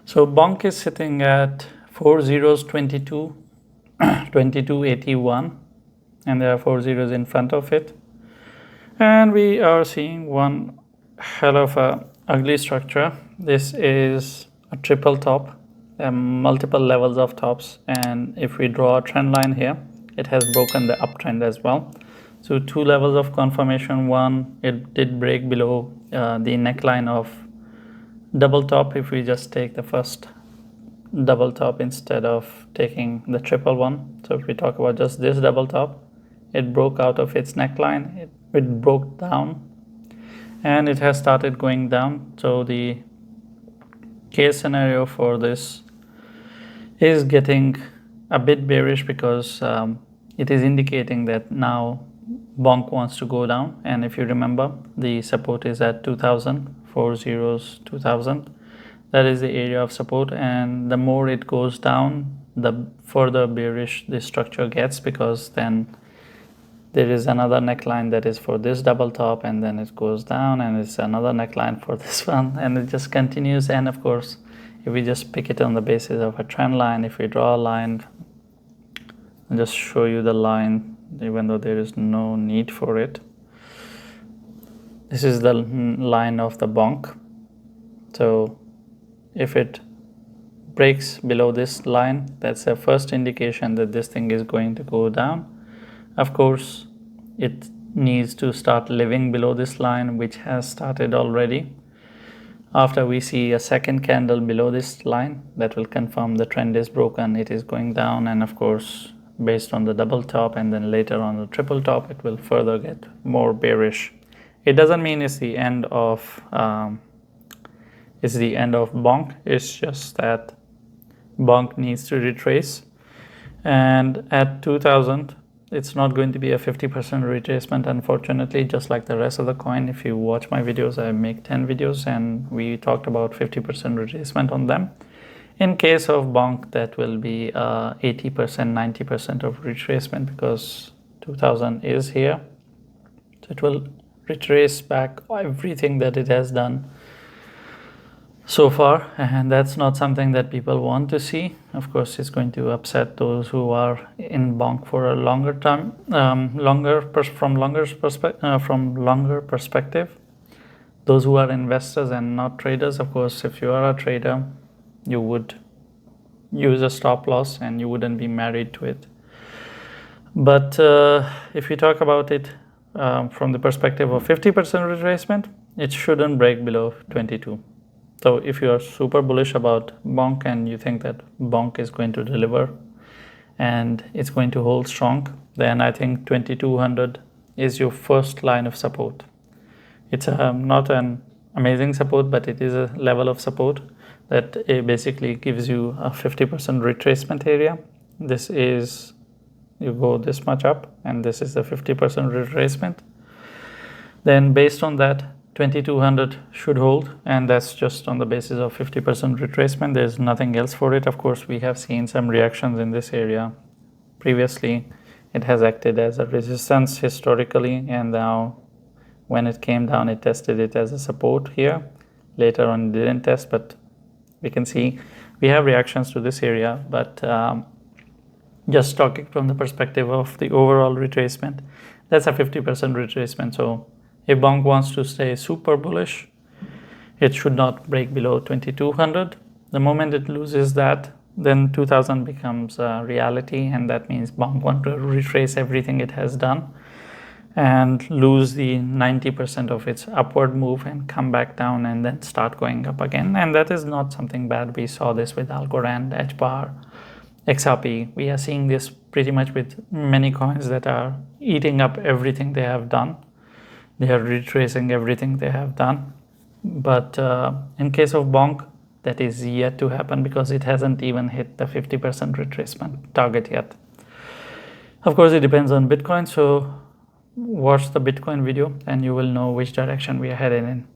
So Bonk is sitting at 4 zeros 22 2281, and there are 4 zeros in front of it, and we are seeing one hell of a ugly structure. This is a triple top, multiple levels of tops, and if we draw a trend line here, it has broken the uptrend as well. So two levels of confirmation. One, it did break below the neckline of double top. If we just take the first double top instead of taking the triple one, so if we talk about just this double top, it broke out of its neckline, it broke down, and it has started going down. So the case scenario for this is getting a bit bearish, because it is indicating that now Bonk wants to go down. And if you remember, the support is at 2000, 4 zeros 2000. That is the area of support, and the more it goes down, the further bearish the structure gets, because then there is another neckline that is for this double top, and then it goes down, and it's another neckline for this one, and it just continues. And of course, if we just pick it on the basis of a trend line, if we draw a line, I'll just show you the line, even though there is no need for it. This is the line of the Bonk. So if it breaks below this line, that's a first indication that this thing is going to go down. Of course, it needs to start living below this line, which has started already. After we see a second candle below this line, that will confirm the trend is broken, it is going down. And of course, based on the double top and then later on the triple top, it will further get more bearish. It doesn't mean it's the end of Bonk. It's just that Bonk needs to retrace, and at 2000, it's not going to be a 50% retracement, unfortunately, just like the rest of the coin. If you watch my videos, I make 10 videos and we talked about 50% retracement on them. In case of Bonk, that will be 80%, 90% of retracement, because 2000 is here. So it will retrace back everything that it has done so far, and that's not something that people want to see. Of course, it's going to upset those who are in Bonk for a longer time, from longer perspective. Those who are investors and not traders, of course, if you are a trader, you would use a stop loss and you wouldn't be married to it. But if you talk about it from the perspective of 50% retracement, it shouldn't break below 22. So if you are super bullish about Bonk and you think that Bonk is going to deliver and it's going to hold strong, then I think 2200 is your first line of support. It's not an amazing support, but it is a level of support that basically gives you a 50% retracement area. This is, you go this much up, and this is the 50% retracement. Then based on that, 2200 should hold, and that's just on the basis of 50% retracement. There's nothing else for it. Of course, we have seen some reactions in this area previously. It has acted as a resistance historically, and now when it came down, it tested it as a support here. Later on, it didn't test, but we can see we have reactions to this area. But just talking from the perspective of the overall retracement, that's a 50% retracement. So if Bonk wants to stay super bullish, it should not break below 2200. The moment it loses that, then 2000 becomes a reality, and that means Bonk wants to retrace everything it has done and lose the 90% of its upward move and come back down and then start going up again. And that is not something bad. We saw this with Algorand, HBAR, XRP. We are seeing this pretty much with many coins that are eating up everything they have done. They are retracing everything they have done. But in case of Bonk, that is yet to happen, because it hasn't even hit the 50% retracement target yet. Of course, it depends on Bitcoin. So watch the Bitcoin video and you will know which direction we are headed in.